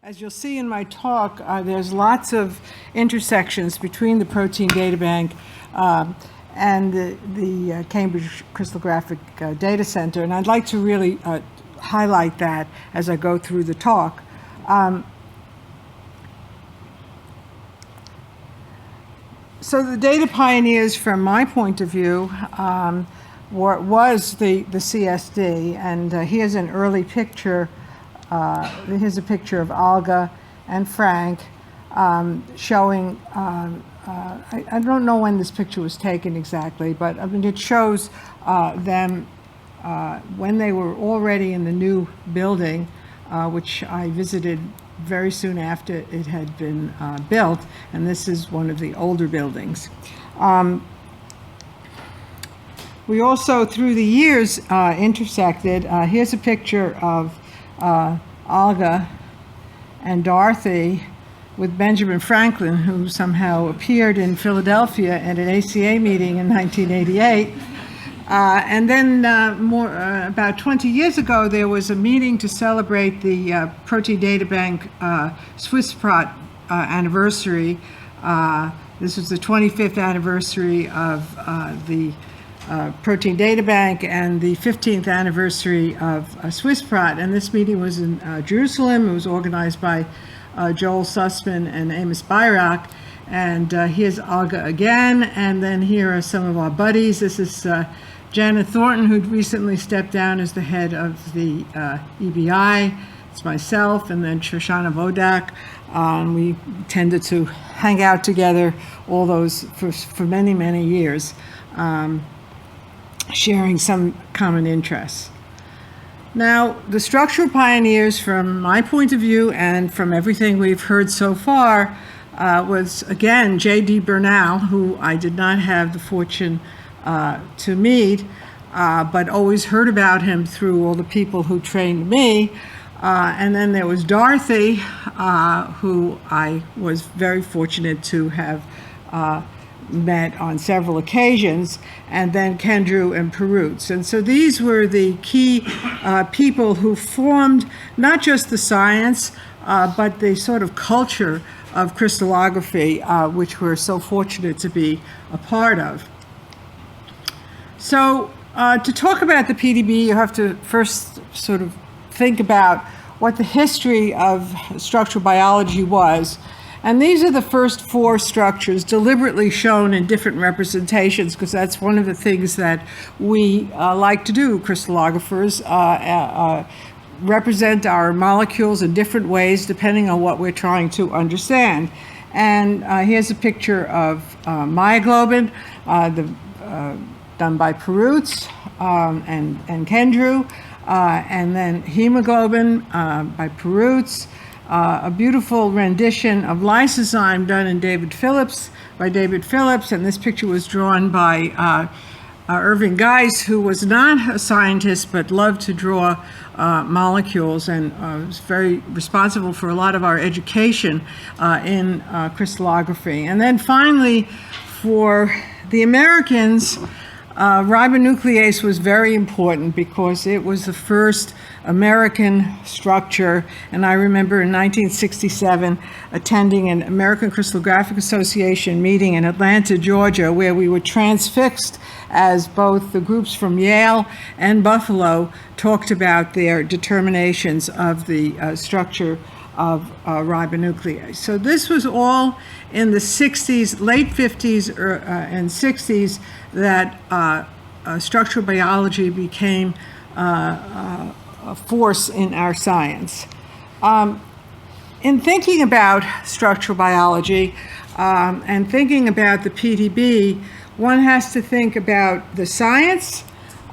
As you'll see in my talk, there's lots of intersections between the Protein Data Bank and the Cambridge Crystallographic Data Center, and I'd like to really highlight that as I go through the talk. So the data pioneers, from my point of view, was the CSD, and here's an early picture. Here's a picture of Olga and Frank showing, I don't know when this picture was taken exactly, but I mean, it shows them when they were already in the new building, which I visited very soon after it had been built, and this is one of the older buildings. We also, through the years, intersected. Here's a picture of Olga and Dorothy with Benjamin Franklin, who somehow appeared in Philadelphia at an ACA meeting in 1988. And then about 20 years ago, there was a meeting to celebrate the Protein Data Bank SwissProt anniversary. This was the 25th anniversary of the Protein Data Bank and the 15th anniversary of SwissProt, and this meeting was in Jerusalem. It was organized by Joel Sussman and Amos Bayrak, and here's Olga again, and then here are some of our buddies. This is Janet Thornton, who'd recently stepped down as the head of the EBI. It's myself, and then Shoshana Vodak. We tended to hang out together all those for many, many years. Sharing some common interests. Now, the structural pioneers, from my point of view and from everything we've heard so far, was again J.D. Bernal, who I did not have the fortune to meet, but always heard about him through all the people who trained me. And then there was Dorothy, who I was very fortunate to have met on several occasions, and then Kendrew and Perutz. And so these were the key people who formed not just the science, but the sort of culture of crystallography, which we're so fortunate to be a part of. So to talk about the PDB, you have to first sort of think about what the history of structural biology was. And these are the first four structures deliberately shown in different representations, because that's one of the things that we like to do, crystallographers, represent our molecules in different ways depending on what we're trying to understand. And here's a picture of myoglobin done by Perutz and Kendrew, and then hemoglobin by Perutz. A beautiful rendition of lysozyme done by David Phillips, and this picture was drawn by Irving Geis, who was not a scientist but loved to draw molecules, and was very responsible for a lot of our education in crystallography. And then finally, for the Americans, ribonuclease was very important because it was the first American structure, and I remember in 1967 attending an American Crystallographic Association meeting in Atlanta, Georgia, where we were transfixed as both the groups from Yale and Buffalo talked about their determinations of the structure of ribonuclease. So this was all in the 60s, late 50s and 60s, that structural biology became a force in our science. In thinking about structural biology and thinking about the PDB, one has to think about the science,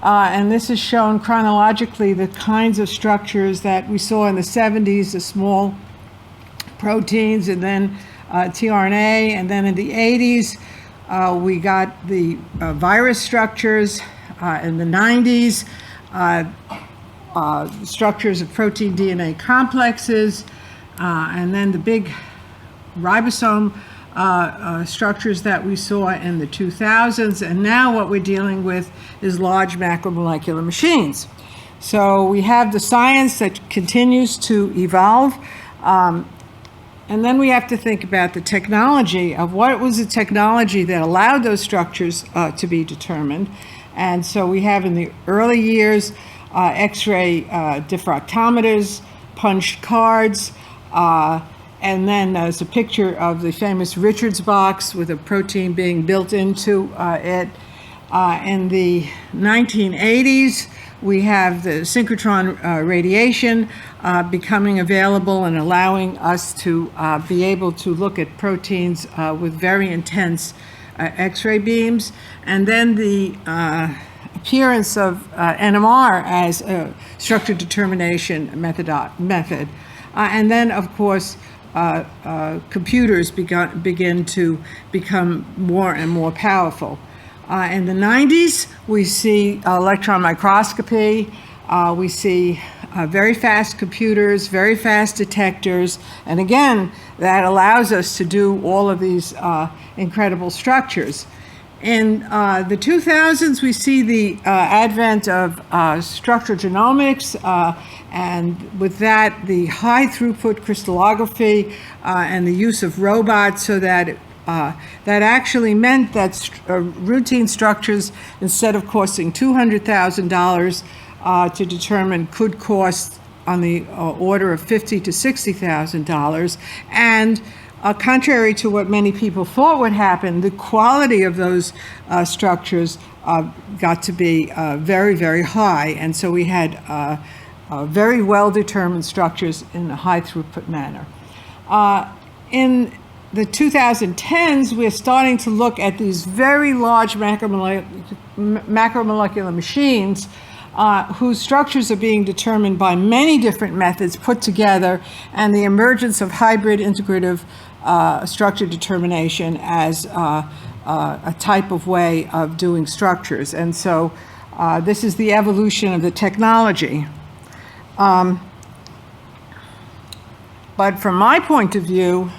and this is shown chronologically, the kinds of structures that we saw in the 70s, the small proteins, and then tRNA, and then in the 80s, we got the virus structures. In the 90s, structures of protein DNA complexes, and then the big ribosome structures that we saw in the 2000s, and now what we're dealing with is large macromolecular machines. So we have the science that continues to evolve, And then we have to think about the technology of what was the technology that allowed those structures to be determined. And so we have in the early years X-ray diffractometers, punched cards, and then there's a picture of the famous Richards box with a protein being built into it. In the 1980s, we have the synchrotron radiation becoming available and allowing us to be able to look at proteins with very intense X-ray beams. And then the appearance of NMR as a structure determination method. And then, of course, computers begin to become more and more powerful. In the 90s, we see electron microscopy. We see very fast computers, very fast detectors. And again, that allows us to do all of these incredible structures. In the 2000s, we see the advent of structural genomics, and with that, the high throughput crystallography and the use of robots, so that that actually meant that routine structures, instead of costing $200,000 to determine, could cost on the order of $50,000 to $60,000. And contrary to what many people thought would happen, the quality of those structures got to be very, very high. And so we had very well-determined structures in a high throughput manner. In the 2010s, we're starting to look at these very large macromolecular machines whose structures are being determined by many different methods put together, and the emergence of hybrid integrative structure determination as a type of way of doing structures. And so this is the evolution of the technology. But from my point of view,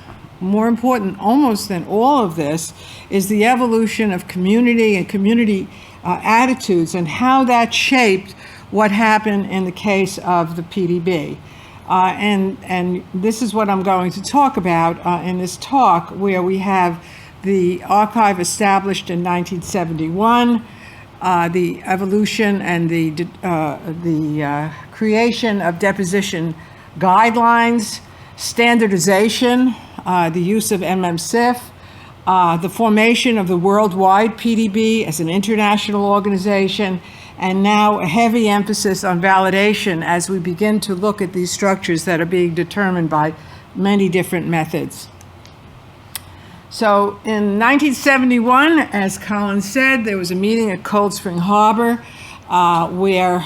more important almost than all of this is the evolution of community and community attitudes, and how that shaped what happened in the case of the PDB. And this is what I'm going to talk about in this talk, where we have the archive established in 1971, the evolution and the creation of deposition guidelines, standardization, the use of mmSIF, the formation of the worldwide PDB as an international organization, and now a heavy emphasis on validation as we begin to look at these structures that are being determined by many different methods. So in 1971, as Colin said, there was a meeting at Cold Spring Harbor where,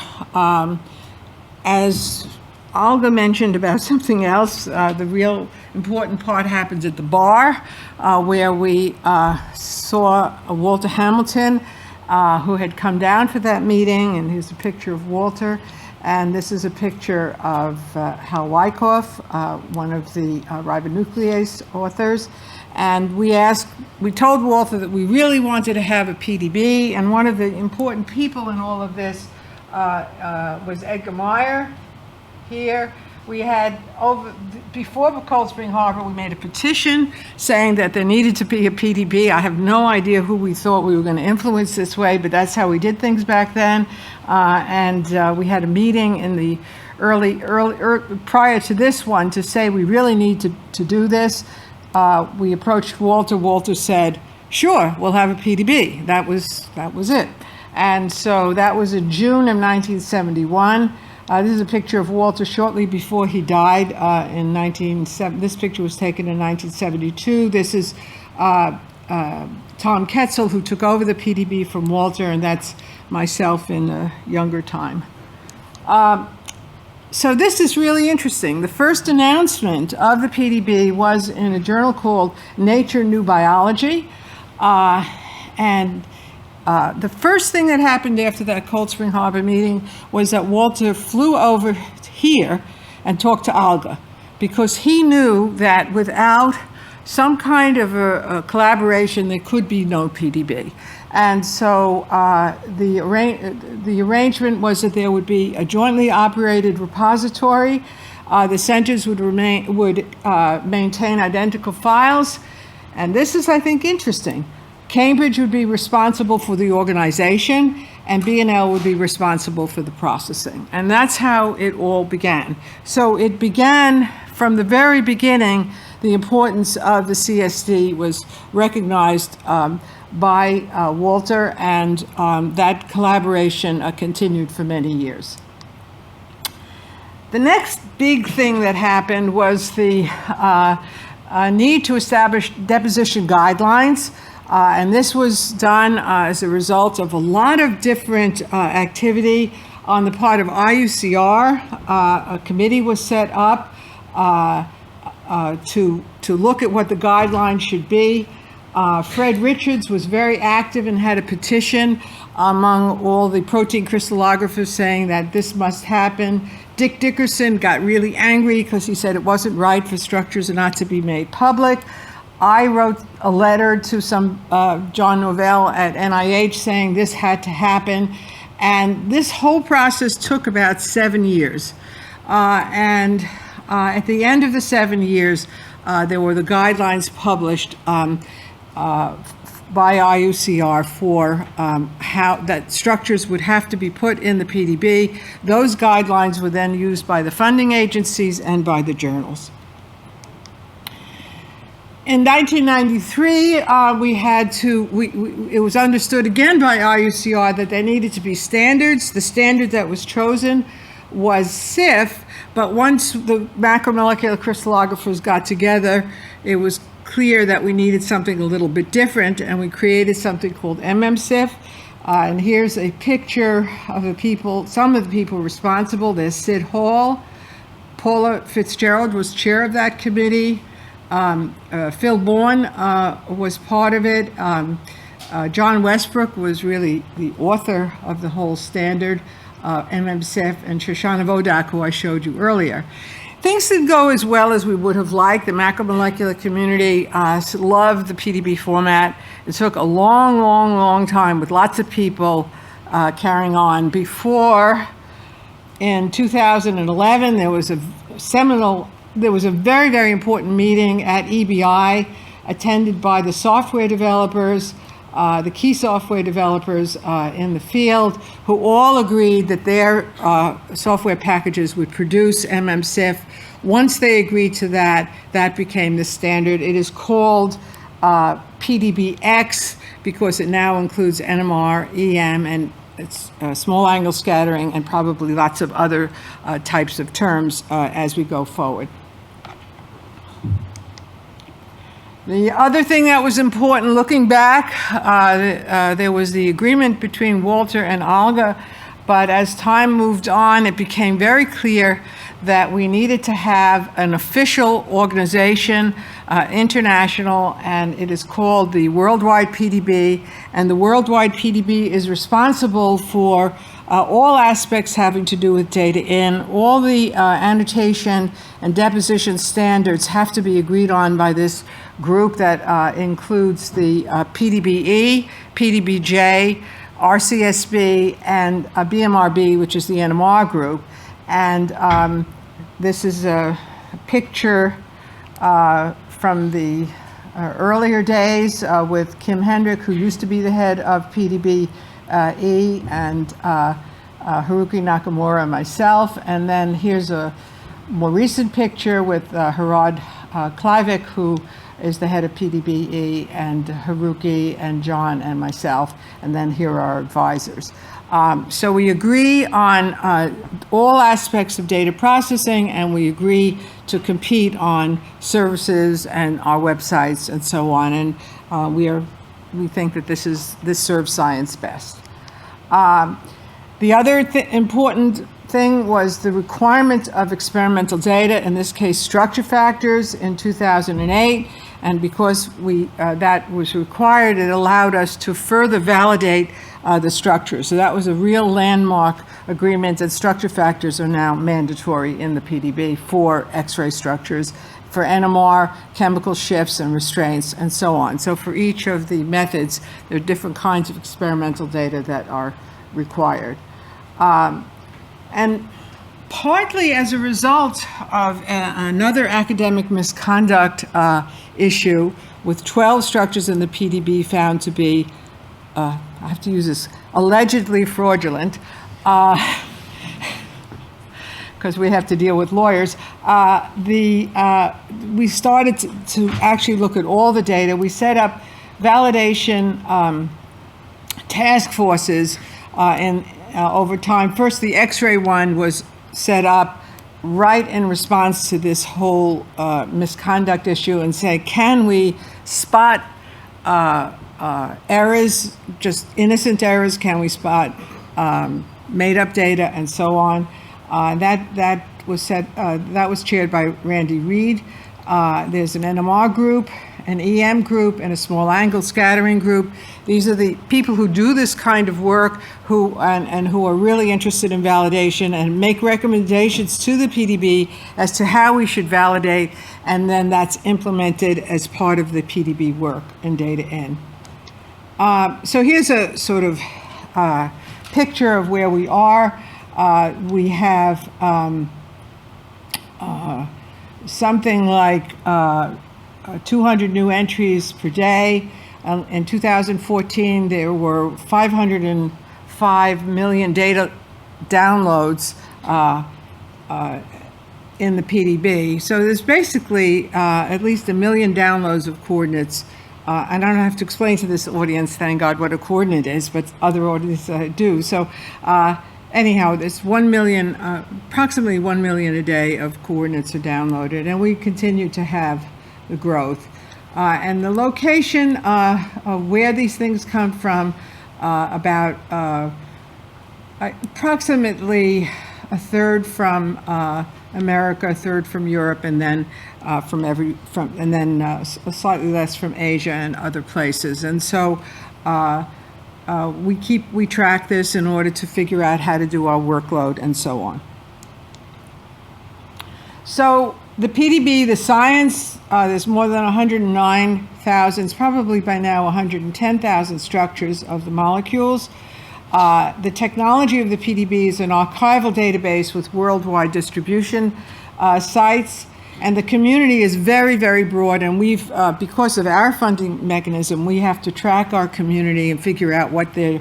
as Olga mentioned about something else, the real important part happens at the bar, where we saw Walter Hamilton, who had come down for that meeting, and here's a picture of Walter. And this is a picture of Hal Wyckoff, one of the ribonuclease authors. And we told Walter that we really wanted to have a PDB, and one of the important people in all of this was Edgar Meyer. Here we had, before Cold Spring Harbor, we made a petition saying that there needed to be a PDB. I have no idea who we thought we were going to influence this way, but that's how we did things back then. And we had a meeting in the early prior to this one to say we really need to do this. We approached Walter. Walter said, "Sure, we'll have a PDB." That was it. And so that was in June of 1971. This is a picture of Walter shortly before he died in 1970. This picture was taken in 1972. This is Tom Ketzel, who took over the PDB from Walter, and that's myself in a younger time. So this is really interesting. The first announcement of the PDB was in a journal called Nature New Biology. The first thing that happened after that Cold Spring Harbor meeting was that Walter flew over here and talked to Olga, because he knew that without some kind of a collaboration, there could be no PDB. And so the arrangement was that there would be a jointly operated repository The centers would maintain identical files. And this is, I think, interesting. Cambridge would be responsible for the organization, and B&L would be responsible for the processing. And that's how it all began. So it began from the very beginning. The importance of the CSD was recognized by Walter, and that collaboration continued for many years. The next big thing that happened was the need to establish deposition guidelines. And this was done as a result of a lot of different activity on the part of IUCR. A committee was set up to look at what the guidelines should be. Fred Richards was very active and had a petition among all the protein crystallographers saying that this must happen. Dick Dickerson got really angry because he said it wasn't right for structures not to be made public. I wrote a letter to some John Novell at NIH saying this had to happen. And this whole process took about 7 years. At the end of the 7 years, there were the guidelines published by IUCR for how that structures would have to be put in the PDB. Those guidelines were then used by the funding agencies and by the journals. In 1993, it was understood again by IUCR that there needed to be standards. The standard that was chosen was MmmSIF, but once the macromolecular crystallographers got together, it was clear that we needed something a little bit different, and we created something called mmSIF. And here's a picture of some of the people responsible. There's Sid Hall. Paula Fitzgerald was chair of that committee. Phil Bourne was part of it. John Westbrook was really the author of the whole standard, mmSIF, and Shoshana Vodak, who I showed you earlier. Things didn't go as well as we would have liked. The macromolecular community loved the PDB format. It took a long, long, long time with lots of people carrying on before, in 2011, there was a very, very important meeting at EBI attended by the software developers, the key software developers in the field, who all agreed that their software packages would produce mmSIF. Once they agreed to that, that became the standard. It is called PDBX because it now includes NMR, EM, and it's small angle scattering, and probably lots of other types of terms as we go forward. The other thing that was important, looking back, there was the agreement between Walter and Olga, but as time moved on, it became very clear that we needed to have an official organization, international, and it is called the Worldwide PDB, and the Worldwide PDB is responsible for all aspects having to do with data in. All the annotation and deposition standards have to be agreed on by this group that includes the PDBE, PDBJ, RCSB, and BMRB, which is the NMR group. And this is a picture from the earlier days with Kim Hendrick, who used to be the head of PDBE, and Haruki Nakamura and myself. And then here's a more recent picture with Harad Kleivik, who is the head of PDBE, and Haruki and John and myself. And then here are our advisors. So we agree on all aspects of data processing, and we agree to compete on services and our websites and so on. And we think that this serves science best. The other important thing was the requirement of experimental data, in this case structure factors, in 2008. And because that was required, it allowed us to further validate the structure. So that was a real landmark agreement, that structure factors are now mandatory in the PDB for X-ray structures, for NMR, chemical shifts and restraints, and so on. So for each of the methods, there are different kinds of experimental data that are required. And partly as a result of another academic misconduct issue with 12 structures in the PDB found to be, I have to use this, allegedly fraudulent, because we have to deal with lawyers. We started to actually look at all the data. We set up validation task forces over time. First, the X-ray one was set up right in response to this whole misconduct issue and say, can we spot errors, just innocent errors? Can we spot made-up data and so on? That was chaired by Randy Reed. There's an NMR group, an EM group, and a small angle scattering group. These are the people who do this kind of work who are really interested in validation and make recommendations to the PDB as to how we should validate, and then that's implemented as part of the PDB work in data in. So here's a sort of picture of where we are. We have something like 200 new entries per day. In 2014, there were 505 million data downloads in the PDB. So there's basically at least 1 million downloads of coordinates. And I don't have to explain to this audience, thank God, what a coordinate is, but other audiences do. So anyhow, there's 1 million, approximately 1 million a day of coordinates are downloaded, and we continue to have the growth. And the location of where these things come from, about approximately a third from America, a third from Europe, and then slightly less from Asia and other places. And so we track this in order to figure out how to do our workload and so on. So the PDB, the science, there's more than 109,000, it's probably by now 110,000 structures of the molecules. The technology of the PDB is an archival database with worldwide distribution sites, and the community is very, very broad, and we've, because of our funding mechanism, we have to track our community and figure out what they're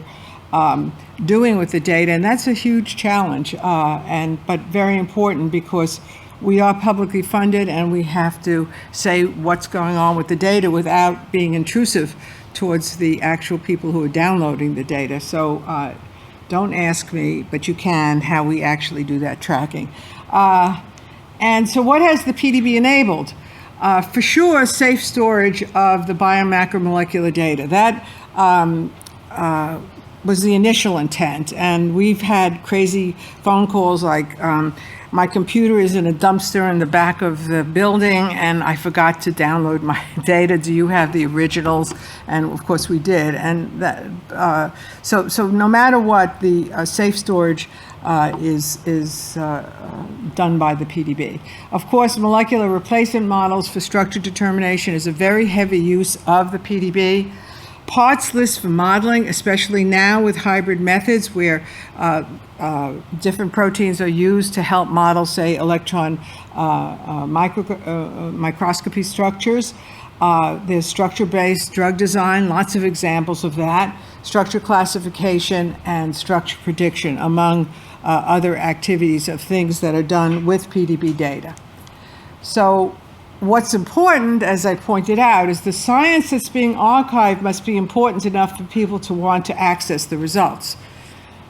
doing with the data, and that's a huge challenge, but very important because we are publicly funded and we have to say what's going on with the data without being intrusive towards the actual people who are downloading the data. So don't ask me, but you can, how we actually do that tracking. And so what has the PDB enabled? For sure, safe storage of the biomacromolecular data. That was the initial intent. And we've had crazy phone calls like, my computer is in a dumpster in the back of the building and I forgot to download my data. Do you have the originals? And of course we did. And that, so no matter what, the safe storage is done by the PDB. Of course, molecular replacement models for structure determination is a very heavy use of the PDB. Parts list for modeling, especially now with hybrid methods where different proteins are used to help model, say, electron microscopy structures. There's structure-based drug design, lots of examples of that, structure classification, and structure prediction, among other activities of things that are done with PDB data. So what's important, as I pointed out, is the science that's being archived must be important enough for people to want to access the results.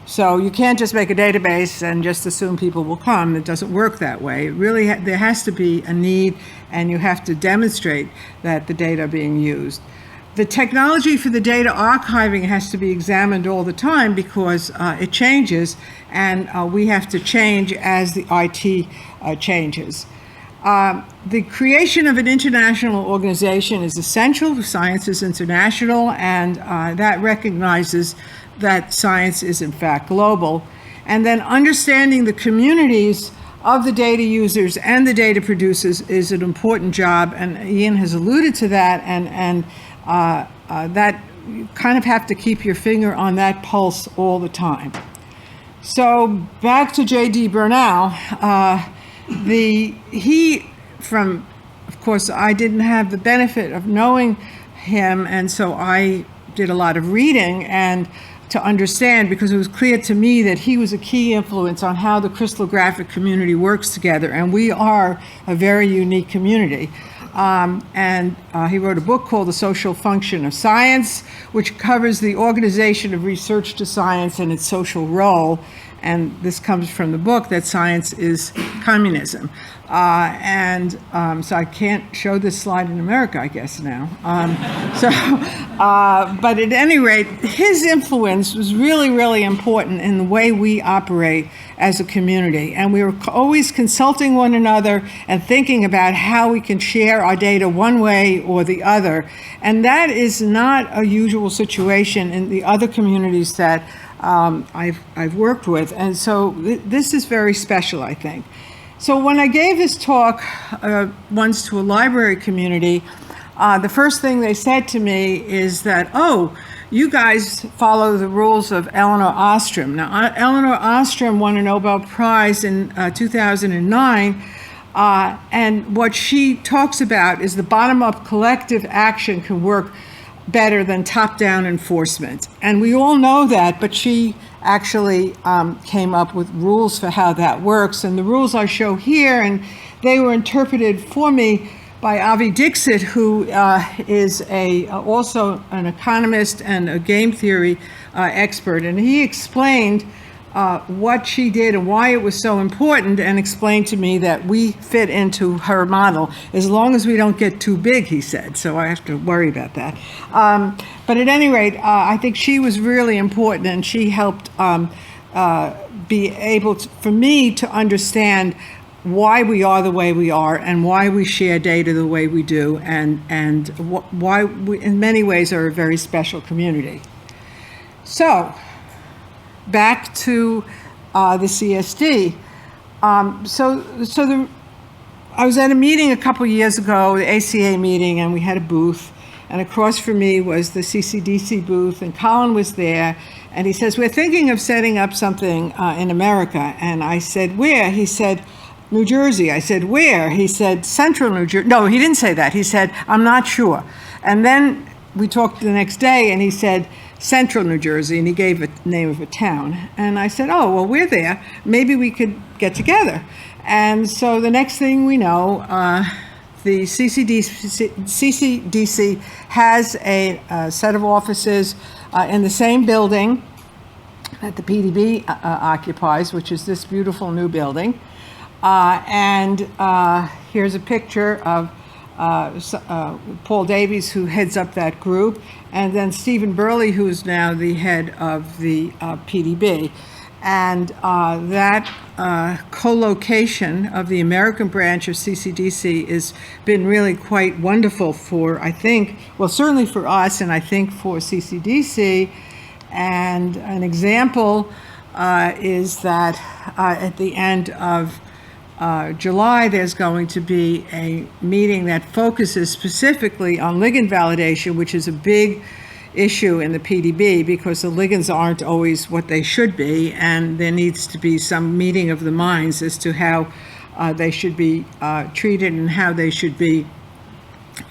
So you can't just make a database and just assume people will come. It doesn't work that way. It really, there has to be a need, and you have to demonstrate that the data are being used. The technology for the data archiving has to be examined all the time because it changes, and we have to change as the IT changes. The creation of an international organization is essential. Science is international, and that recognizes that science is in fact global. And then understanding the communities of the data users and the data producers is an important job, and Ian has alluded to that, and that you kind of have to keep your finger on that pulse all the time. So back to J.D. Bernal, of course, I didn't have the benefit of knowing him, and so I did a lot of reading and to understand, because it was clear to me that he was a key influence on how the crystallographic community works together, and we are a very unique community. He wrote a book called The Social Function of Science, which covers the organization of research to science and its social role. And this comes from the book that science is communism. So I can't show this slide in America, I guess, now. But at any rate, his influence was really, really important in the way we operate as a community. And we were always consulting one another and thinking about how we can share our data one way or the other. And that is not a usual situation in the other communities that I've worked with. And so this is very special, I think. So when I gave this talk once to a library community, the first thing they said to me is that, oh, you guys follow the rules of Elinor Ostrom. Now, Elinor Ostrom won a Nobel Prize in 2009, and what she talks about is the bottom-up collective action can work better than top-down enforcement. And we all know that, but she actually came up with rules for how that works. And the rules I show here, and they were interpreted for me by Avi Dixit, who is also an economist and a game theory expert. And he explained what she did and why it was so important, and explained to me that we fit into her model as long as we don't get too big, he said. So I have to worry about that. But at any rate, I think she was really important, and she helped be able for me to understand why we are the way we are and why we share data the way we do, and why we, in many ways, are a very special community. So, back to the CSD. I was at a meeting a couple years ago, the ACA meeting, and we had a booth. And across from me was the CCDC booth, and Colin was there. And he says, we're thinking of setting up something in America. And I said, where? He said, New Jersey. I said, where? He said, Central New Jersey. No, he didn't say that. He said, I'm not sure. And then we talked the next day, and he said, Central New Jersey, and he gave the name of a town. And I said, oh, well, we're there. Maybe we could get together. And so the next thing we know, the CCDC has a set of offices in the same building that the PDB occupies, which is this beautiful new building. Here's a picture of Paul Davies, who heads up that group, and then Stephen Burley, who is now the head of the PDB. And that co-location of the American branch of CCDC has been really quite wonderful for, I think, well, certainly for us, and I think for CCDC. And an example is that at the end of July, there's going to be a meeting that focuses specifically on ligand validation, which is a big issue in the PDB because the ligands aren't always what they should be, and there needs to be some meeting of the minds as to how they should be treated and how they should be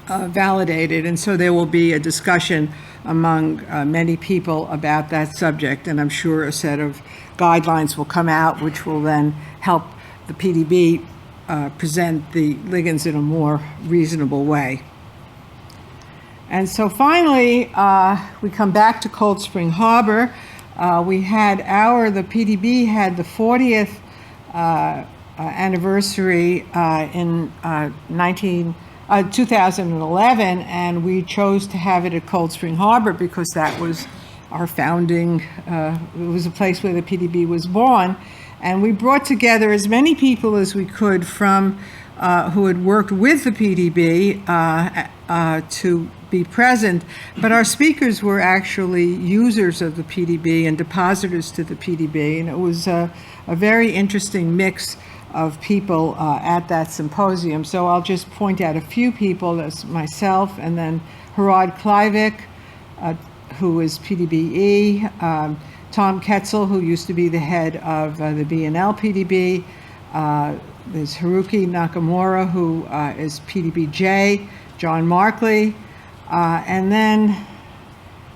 validated. And so there will be a discussion among many people about that subject, and I'm sure a set of guidelines will come out which will then help the PDB present the ligands in a more reasonable way. And so finally, we come back to Cold Spring Harbor. The PDB had the 40th anniversary in 2011, and we chose to have it at Cold Spring Harbor because that was our founding, it was a place where the PDB was born. And we brought together as many people as we could from who had worked with the PDB to be present, but our speakers were actually users of the PDB and depositors to the PDB, and it was a very interesting mix of people at that symposium. So I'll just point out a few people. That's myself, and then Harad Kleivik, who is PDBE, Tom Ketzel, who used to be the head of the B&L PDB. There's Haruki Nakamura, who is PDBJ, John Markley, and then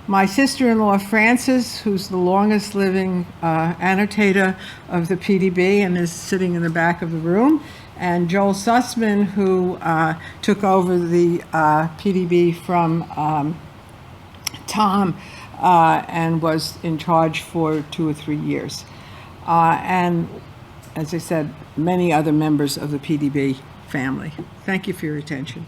my sister-in-law, Frances, who's the longest living annotator of the PDB and is sitting in the back of the room, and Joel Sussman, who took over the PDB from Tom and was in charge for 2 or 3 years. And as I said, many other members of the PDB family. Thank you for your attention.